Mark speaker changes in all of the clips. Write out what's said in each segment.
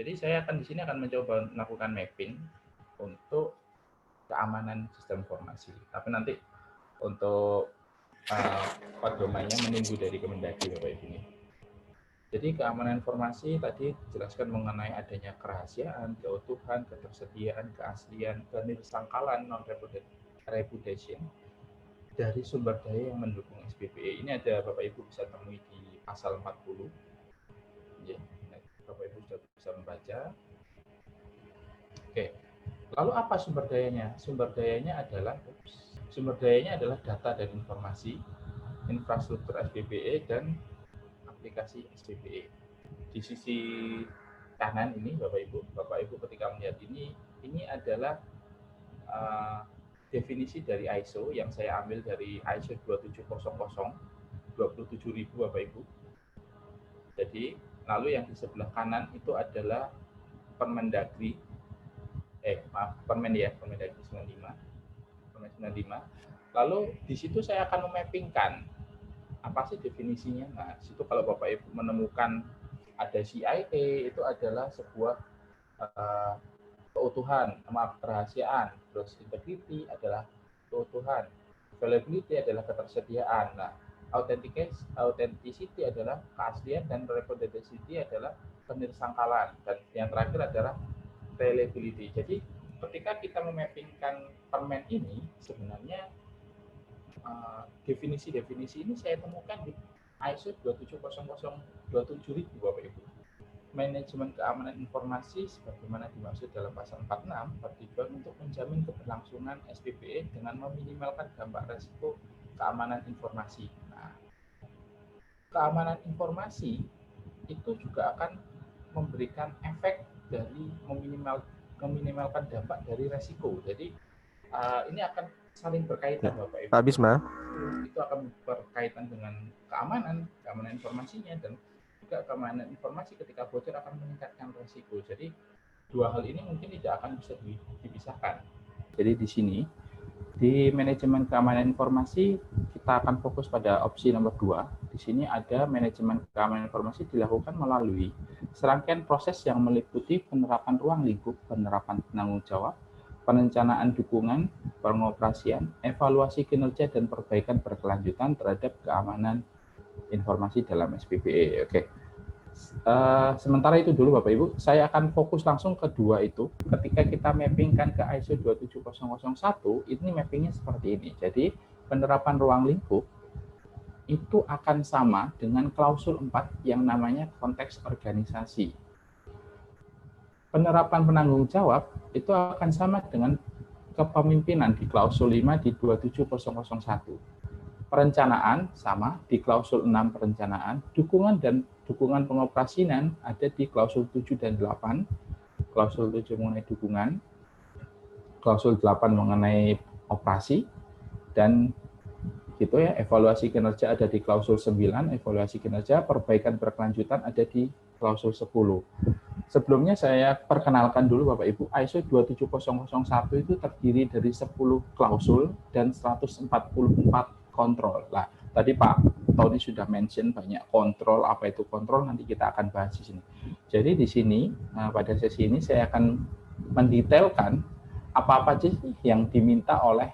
Speaker 1: Jadi saya akan di sini akan mencoba melakukan mapping untuk keamanan sistem informasi. Tapi nanti untuk pedomannya menunggu dari Kemendagri Bapak Ibu ini. Jadi keamanan informasi tadi dijelaskan mengenai adanya kerahasiaan, keutuhan, ketersediaan, keaslian, kenirsangkalan, non-repudiation dari sumber daya yang mendukung SPPE. Ini ada Bapak Ibu bisa temui di pasal 40. Ya, Bapak Ibu sudah bisa membaca. Oke. Lalu apa sumber dayanya? Sumber dayanya adalah data dan informasi, infrastruktur SPPE dan aplikasi SPPE. Di sisi kanan ini Bapak Ibu ketika melihat ini adalah definisi dari ISO yang saya ambil dari ISO 2700 27.000 Bapak Ibu. Jadi lalu yang di sebelah kanan itu adalah Permendagri Permendagri 95. Lalu di situ saya akan memappingkan apa sih definisinya. Nah, di situ kalau Bapak Ibu menemukan ada CIA itu adalah sebuah keutuhan, kerahasiaan, terus integrity adalah keutuhan, availability adalah ketersediaan. Nah, authenticity adalah keaslian dan reproducibility adalah kenirsangkalan, dan yang terakhir adalah reliability. Jadi ketika kita memappingkan permen ini sebenarnya definisi-definisi ini saya temukan di ISO 27000 Bapak Ibu. Manajemen keamanan informasi sebagaimana dimaksud dalam pasal 46 bertujuan untuk menjamin keberlangsungan SPPE dengan meminimalkan dampak resiko keamanan informasi. Nah, keamanan informasi itu juga akan memberikan efek dari meminimalkan dampak dari resiko. Jadi ini akan saling berkaitan Bapak Ibu.
Speaker 2: Pak Bisma.
Speaker 1: Itu akan berkaitan dengan keamanan informasinya, dan juga keamanan informasi ketika bocor akan meningkatkan resiko. Jadi dua hal ini mungkin tidak akan bisa dipisahkan. Jadi di sini di manajemen keamanan informasi kita akan fokus pada opsi nomor 2. Di sini ada manajemen keamanan informasi dilakukan melalui serangkaian proses yang meliputi penerapan ruang lingkup, penerapan penanggung jawab, perencanaan dukungan, pengoperasian, evaluasi kinerja, dan perbaikan berkelanjutan terhadap keamanan informasi dalam SPPE. Oke. Sementara itu dulu Bapak Ibu, saya akan fokus langsung ke dua itu. Ketika kita mappingkan ke ISO 27001, ini mappingnya seperti ini. Jadi penerapan ruang lingkup itu akan sama dengan klausul 4 yang namanya konteks organisasi. Penerapan penanggung jawab itu akan sama dengan kepemimpinan di klausul 5 di 27001. Perencanaan sama di klausul 6 perencanaan, dukungan pengoperasian ada di klausul 7 dan 8. Klausul 7 mengenai dukungan, klausul 8 mengenai operasi, dan gitu ya. Evaluasi kinerja ada di klausul 9, evaluasi kinerja, perbaikan berkelanjutan ada di klausul 10. Sebelumnya saya perkenalkan dulu Bapak Ibu, ISO 27001 itu terdiri dari 10 klausul dan 144 kontrol. Nah, tadi Pak Tony sudah mention banyak kontrol, apa itu kontrol, nanti kita akan bahas di sini. Jadi di sini, pada sesi ini saya akan mendetailkan apa-apa sih yang diminta oleh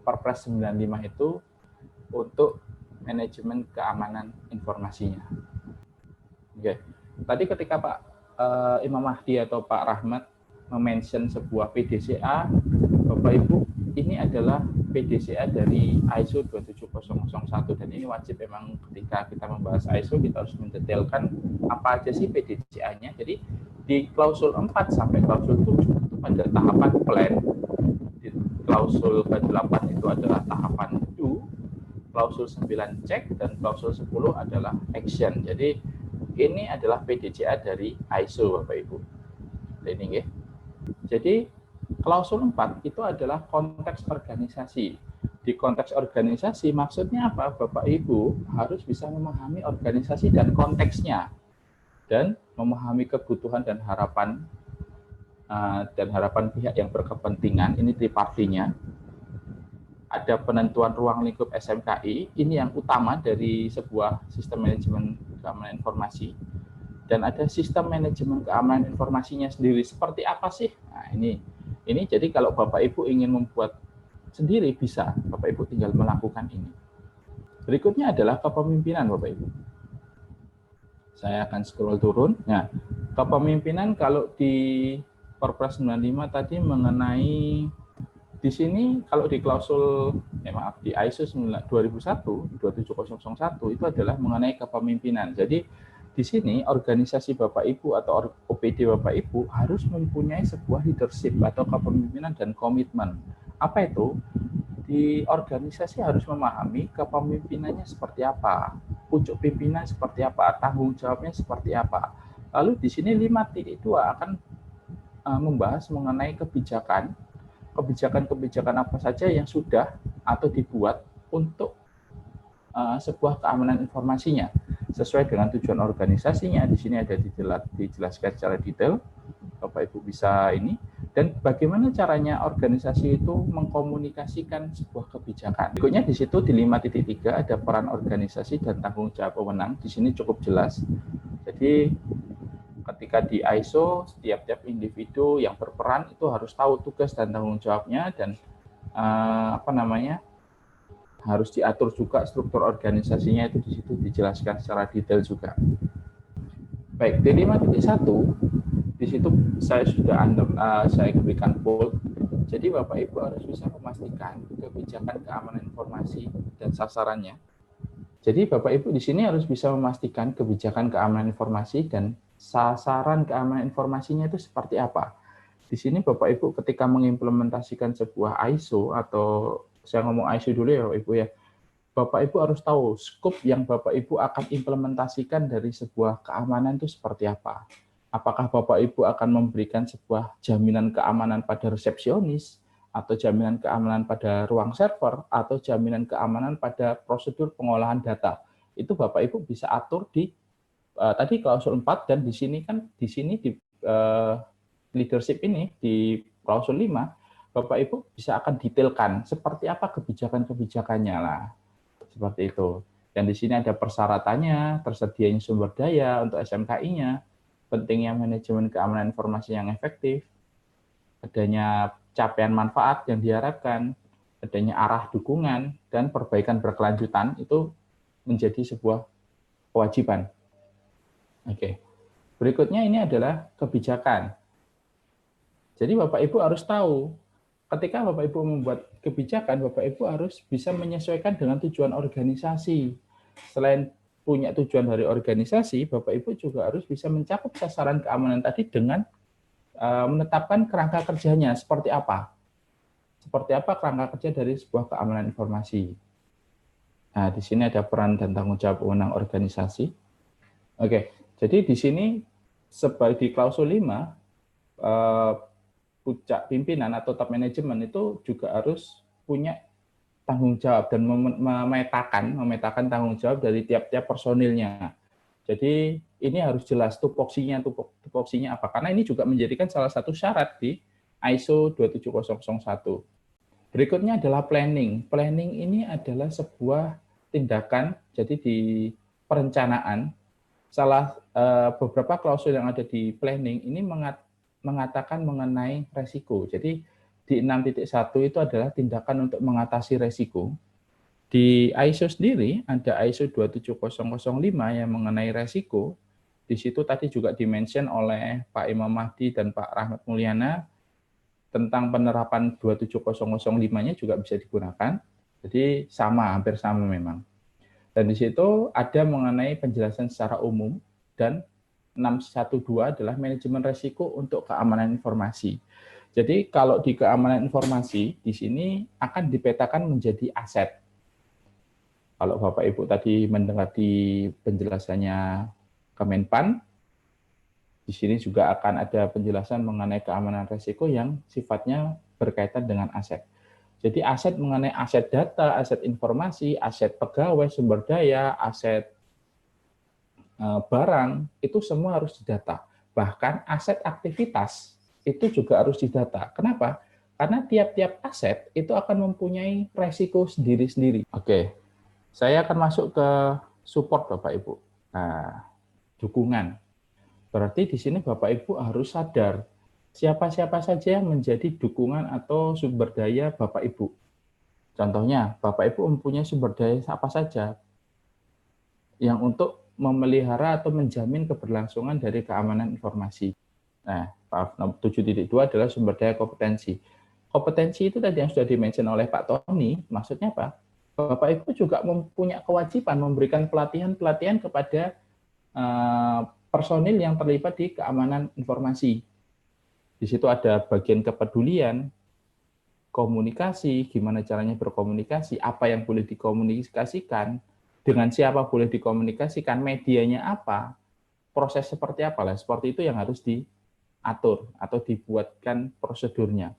Speaker 1: Perpres 95 itu untuk manajemen keamanan informasinya. Oke. Tadi ketika Pak Imam Mahdi atau Pak Rahmat mention sebuah PDCA, Bapak Ibu, ini adalah PDCA dari ISO 27001, dan ini wajib memang ketika kita membahas ISO kita harus mendetailkan apa aja sih PDCA-nya. Jadi di klausul 4 sampai klausul 7 itu pada tahapan plan, di klausul ke-8 itu adalah tahapan do, klausul 9 cek, dan klausul 10 adalah action. Jadi ini adalah PDCA dari ISO Bapak Ibu. Ini ya. Jadi klausul 4 itu adalah konteks organisasi. Di konteks organisasi maksudnya apa? Bapak Ibu harus bisa memahami organisasi dan konteksnya, dan memahami kebutuhan dan harapan pihak yang berkepentingan. Ini tripartinya. Ada penentuan ruang lingkup SMKI, ini yang utama dari sebuah sistem manajemen keamanan informasi. dan ada sistem manajemen keamanan informasinya sendiri. Seperti apa sih? Nah, ini jadi kalau Bapak Ibu ingin membuat sendiri bisa, Bapak Ibu tinggal melakukan ini. Berikutnya adalah kepemimpinan Bapak Ibu. Saya akan scroll turun. Nah, kepemimpinan kalau di Perpres 95 tadi mengenai di sini kalau di klausul di ISO 2001 27001 itu adalah mengenai kepemimpinan. Jadi di sini organisasi Bapak Ibu atau OPD Bapak Ibu harus mempunyai sebuah leadership atau kepemimpinan dan komitmen. Apa itu? Di organisasi harus memahami kepemimpinannya seperti apa, pucuk pimpinan seperti apa, tanggung jawabnya seperti apa. Lalu di sini 5.2 akan membahas mengenai kebijakan apa saja yang sudah atau dibuat untuk sebuah keamanan informasinya sesuai dengan tujuan organisasinya. Di sini ada dijelaskan secara detail. Bapak Ibu bisa ini, dan bagaimana caranya organisasi itu mengkomunikasikan sebuah kebijakan. Berikutnya di situ di 5.3 ada peran organisasi dan tanggung jawab pemenang. Di sini cukup jelas. Jadi ketika di ISO, setiap individu yang berperan itu harus tahu tugas dan tanggung jawabnya, dan harus diatur juga struktur organisasinya, itu di situ dijelaskan secara detail juga. Baik, di 5.1 di situ saya sudah saya berikan bold. Jadi Bapak Ibu harus bisa memastikan kebijakan keamanan informasi dan sasarannya. Jadi Bapak Ibu di sini harus bisa memastikan kebijakan keamanan informasi dan sasaran keamanan informasinya itu seperti apa. Di sini Bapak Ibu ketika mengimplementasikan sebuah ISO, atau saya ngomong ISO dulu ya Bapak Ibu ya, Bapak Ibu harus tahu skop yang Bapak Ibu akan implementasikan dari sebuah keamanan itu seperti apa. Apakah Bapak Ibu akan memberikan sebuah jaminan keamanan pada resepsionis, atau jaminan keamanan pada ruang server, atau jaminan keamanan pada prosedur pengolahan data. Itu Bapak Ibu bisa atur di tadi klausul 4, dan di sini di leadership ini di klausul 5, Bapak Ibu bisa akan detailkan seperti apa kebijakan-kebijakannya lah. Seperti itu. Dan di sini ada persyaratannya, tersedianya sumber daya untuk SMKI-nya, pentingnya manajemen keamanan informasi yang efektif, adanya capaian manfaat yang diharapkan, adanya arah dukungan, dan perbaikan berkelanjutan itu menjadi sebuah kewajiban. Oke. Berikutnya ini adalah kebijakan. Jadi Bapak Ibu harus tahu, ketika Bapak Ibu membuat kebijakan, Bapak Ibu harus bisa menyesuaikan dengan tujuan organisasi. Selain punya tujuan dari organisasi, Bapak Ibu juga harus bisa mencakup sasaran keamanan tadi dengan menetapkan kerangka kerjanya seperti apa. Seperti apa kerangka kerja dari sebuah keamanan informasi. Nah, di sini ada peran dan tanggung jawab wewenang organisasi. Oke, jadi di sini sebagai di klausul 5, puncak pimpinan atau top manajemen itu juga harus punya tanggung jawab dan memetakan tanggung jawab dari tiap-tiap personilnya. Jadi ini harus jelas tupoksinya apa, karena ini juga menjadikan salah satu syarat di ISO 27001. Berikutnya adalah planning. Planning ini adalah sebuah tindakan, jadi di perencanaan, beberapa klausul yang ada di planning ini mengatakan mengenai resiko. Jadi di 6.1 itu adalah tindakan untuk mengatasi resiko. Di ISO sendiri ada ISO 27005 yang mengenai resiko. Di situ tadi juga dimention oleh Pak Imam Mahdi dan Pak Rahmat Mulyana tentang penerapan 27005-nya juga bisa digunakan. Jadi hampir sama memang. Dan di situ ada mengenai penjelasan secara umum, dan 612 adalah manajemen resiko untuk keamanan informasi. Jadi kalau di keamanan informasi, di sini akan dipetakan menjadi aset. Kalau Bapak Ibu tadi mendengar di penjelasannya Kemenpan, di sini juga akan ada penjelasan mengenai keamanan resiko yang sifatnya berkaitan dengan aset. Jadi aset mengenai aset data, aset informasi, aset pegawai, sumber daya, aset barang, itu semua harus didata. Bahkan aset aktivitas itu juga harus didata. Kenapa? Karena tiap-tiap aset itu akan mempunyai resiko sendiri-sendiri. Oke. Saya akan masuk ke support Bapak Ibu. Nah, dukungan. Berarti di sini Bapak Ibu harus sadar siapa-siapa saja yang menjadi dukungan atau sumber daya Bapak Ibu. Contohnya, Bapak Ibu mempunyai sumber daya apa saja yang untuk memelihara atau menjamin keberlangsungan dari keamanan informasi. Nah, 7.2 adalah sumber daya kompetensi. Kompetensi itu tadi yang sudah dimention oleh Pak Tony, maksudnya apa? Bapak Ibu juga mempunyai kewajiban memberikan pelatihan-pelatihan kepada personil yang terlibat di keamanan informasi. Di situ ada bagian kepedulian, komunikasi, gimana caranya berkomunikasi, apa yang boleh dikomunikasikan, dengan siapa boleh dikomunikasikan, medianya apa, proses seperti apa lah. Seperti itu yang harus diatur atau dibuatkan prosedurnya.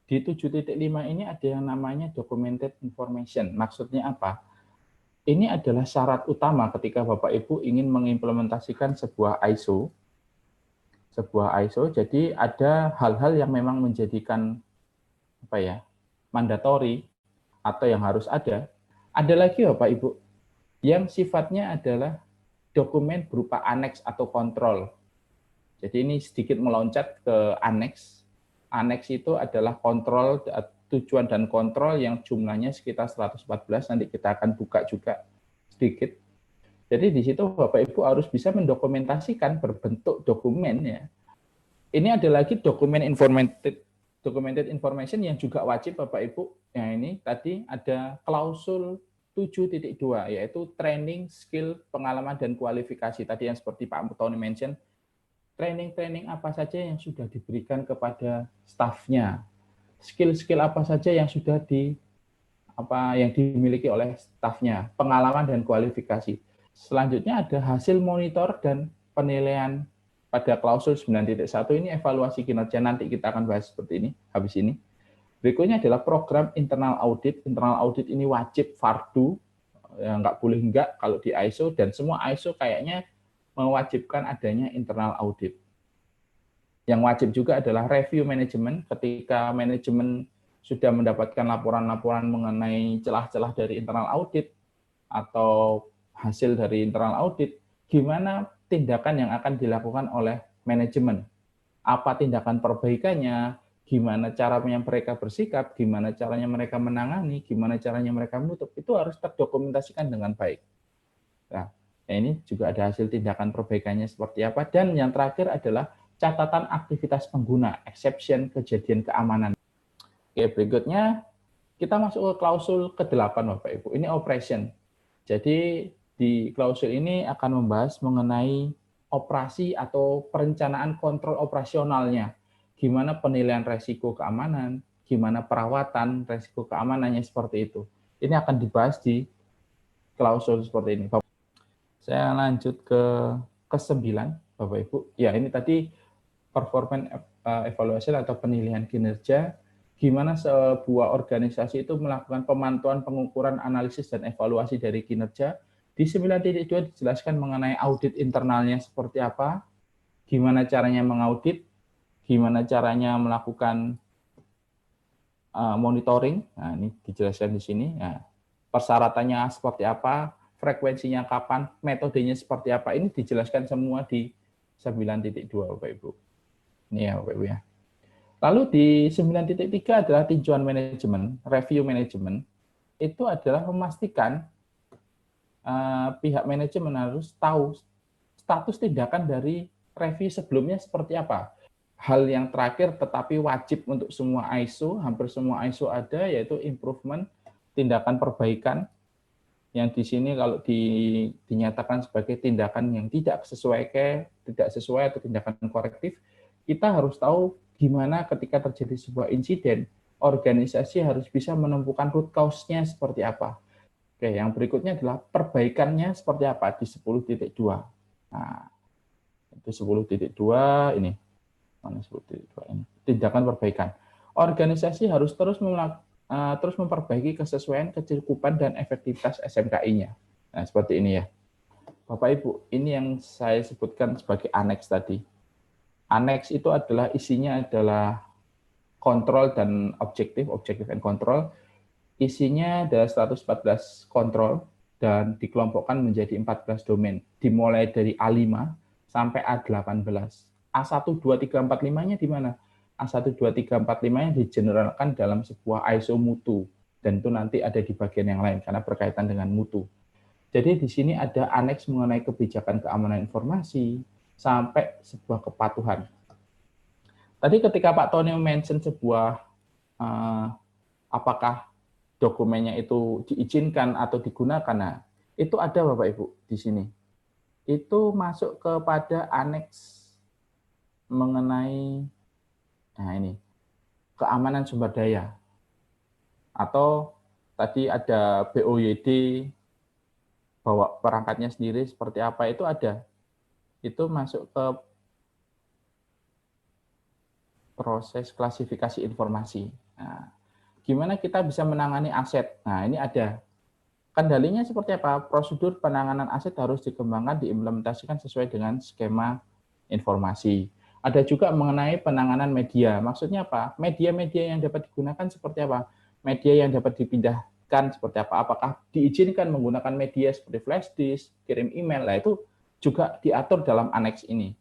Speaker 1: Di 7.5 ini ada yang namanya documented information. Maksudnya apa? Ini adalah syarat utama ketika Bapak Ibu ingin mengimplementasikan sebuah ISO. Jadi ada hal-hal yang memang menjadikan mandatory atau yang harus ada. Ada lagi Bapak Ibu yang sifatnya adalah dokumen berupa aneks atau kontrol. Jadi ini sedikit meloncat ke aneks. Aneks itu adalah kontrol, tujuan dan kontrol yang jumlahnya sekitar 114, nanti kita akan buka juga sedikit. Jadi di situ Bapak Ibu harus bisa mendokumentasikan berbentuk dokumen ya. Ini ada lagi dokumen documented information yang juga wajib Bapak Ibu. Nah ini tadi ada klausul 7.2 yaitu training, skill, pengalaman dan kualifikasi. Tadi yang seperti Pak Tony mention, training apa saja yang sudah diberikan kepada stafnya, skill apa saja yang sudah yang dimiliki oleh stafnya, pengalaman dan kualifikasi. Selanjutnya ada hasil monitor dan penilaian pada klausul 9.1 ini evaluasi kinerja, nanti kita akan bahas seperti ini habis ini. Berikutnya adalah program internal audit. Internal audit ini wajib fardu, ya, nggak boleh enggak kalau di ISO, dan semua ISO kayaknya mewajibkan adanya internal audit. Yang wajib juga adalah review manajemen. Ketika manajemen sudah mendapatkan laporan-laporan mengenai celah-celah dari internal audit atau hasil dari internal audit, gimana tindakan yang akan dilakukan oleh manajemen? Apa tindakan perbaikannya? Gimana caranya mereka bersikap? Gimana caranya mereka menangani? Gimana caranya mereka menutup? Itu harus terdokumentasikan dengan baik. Nah, ini juga ada hasil tindakan perbaikannya seperti apa. Dan yang terakhir adalah catatan aktivitas pengguna, exception kejadian keamanan. Oke, berikutnya kita masuk ke klausul ke-8 Bapak Ibu. Ini operation. Jadi di klausul ini akan membahas mengenai operasi atau perencanaan kontrol operasionalnya. Gimana penilaian resiko keamanan, gimana perawatan resiko keamanannya seperti itu. Ini akan dibahas di klausul seperti ini. Saya lanjut ke ke-9, Bapak Ibu. Ya, ini tadi performance evaluation atau penilaian kinerja. Gimana sebuah organisasi itu melakukan pemantauan, pengukuran, analisis, dan evaluasi dari kinerja. Di 9.2 dijelaskan mengenai audit internalnya seperti apa, gimana caranya mengaudit, gimana caranya melakukan monitoring. Nah, ini dijelaskan di sini. Nah, persyaratannya seperti apa, frekuensinya kapan, metodenya seperti apa, ini dijelaskan semua di 9.2 Bapak Ibu. Ini ya Bapak Ibu ya. Lalu di 9.3 adalah tinjauan manajemen, review manajemen. Itu adalah memastikan pihak manajemen harus tahu status tindakan dari review sebelumnya seperti apa. Hal yang terakhir tetapi wajib untuk semua ISO, hampir semua ISO ada, yaitu improvement, tindakan perbaikan, yang di sini kalau dinyatakan sebagai tindakan yang tidak sesuai atau tindakan korektif, kita harus tahu gimana ketika terjadi sebuah insiden, organisasi harus bisa menemukan root cause-nya seperti apa. Oke, yang berikutnya adalah perbaikannya seperti apa di 10.2. Nah, itu 10.2 ini. Mana 10.2 ini? Tindakan perbaikan. Organisasi harus terus memperbaiki kesesuaian, kecukupan, dan efektivitas SMKI-nya. Nah, seperti ini ya. Bapak Ibu, ini yang saya sebutkan sebagai aneks tadi. Aneks itu adalah isinya adalah kontrol dan objektif and control. Isinya ada 114 kontrol dan dikelompokkan menjadi 14 domain. Dimulai dari A5 sampai A18. A1, 2, 3, 4, 5-nya di mana? A1, 2, 3, 4, 5-nya digeneralkan dalam sebuah ISO mutu. Dan itu nanti ada di bagian yang lain karena berkaitan dengan mutu. Jadi di sini ada aneks mengenai kebijakan keamanan informasi sampai sebuah kepatuhan. Tadi ketika Pak Tony mention sebuah apakah dokumennya itu diizinkan atau digunakan, nah itu ada Bapak Ibu di sini. Itu masuk kepada aneks mengenai ini keamanan sumber daya, atau tadi ada BOYD, bawa perangkatnya sendiri seperti apa, itu ada. Itu masuk ke proses klasifikasi informasi. Nah, gimana kita bisa menangani aset? Nah, ini ada. Kendalinya seperti apa? Prosedur penanganan aset harus dikembangkan, diimplementasikan sesuai dengan skema informasi. Ada juga mengenai penanganan media. Maksudnya apa? Media-media yang dapat digunakan seperti apa? Media yang dapat dipindahkan seperti apa? Apakah diizinkan menggunakan media seperti flash disk, kirim email? Nah, itu juga diatur dalam aneks ini.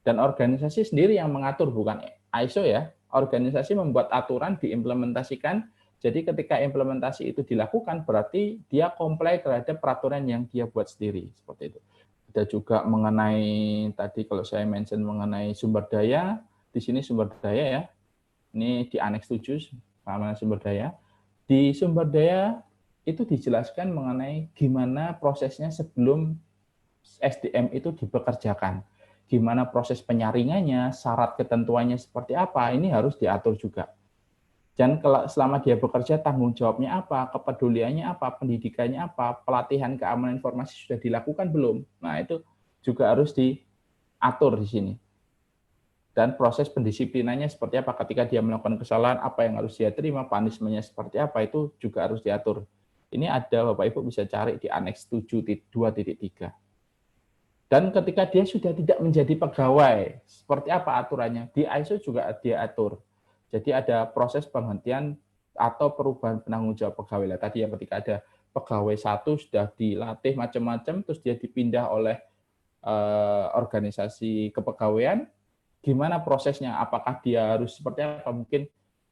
Speaker 1: Dan organisasi sendiri yang mengatur, bukan ISO ya. Organisasi membuat aturan, diimplementasikan. Jadi ketika implementasi itu dilakukan, berarti dia comply terhadap peraturan yang dia buat sendiri. Seperti itu. Ada juga mengenai, tadi kalau saya mention mengenai sumber daya, di sini sumber daya ya. Ini di aneks 7, keamanan sumber daya. Di sumber daya itu dijelaskan mengenai gimana prosesnya sebelum SDM itu dipekerjakan. Gimana proses penyaringannya, syarat ketentuannya seperti apa, ini harus diatur juga. Dan selama dia bekerja, tanggung jawabnya apa, kepeduliannya apa, pendidikannya apa, pelatihan keamanan informasi sudah dilakukan belum? Nah, itu juga harus diatur di sini. Dan proses pendisiplinannya seperti apa, ketika dia melakukan kesalahan, apa yang harus dia terima, punishment-nya seperti apa, itu juga harus diatur. Ini ada, Bapak Ibu bisa cari di aneks 7.2.3. Dan ketika dia sudah tidak menjadi pegawai, seperti apa aturannya? Di ISO juga dia atur. Jadi ada proses penghentian atau perubahan penanggung jawab pegawai. Tadi yang ketika ada pegawai satu sudah dilatih macam-macam, terus dia dipindah oleh organisasi kepegawaian, gimana prosesnya? Apakah dia harus seperti apa? Mungkin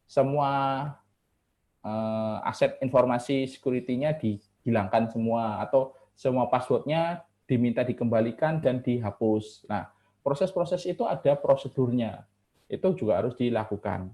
Speaker 1: semua aset informasi security-nya dihilangkan semua, atau semua password-nya diminta dikembalikan dan dihapus. Nah, proses-proses itu ada prosedurnya. Itu juga harus dilakukan.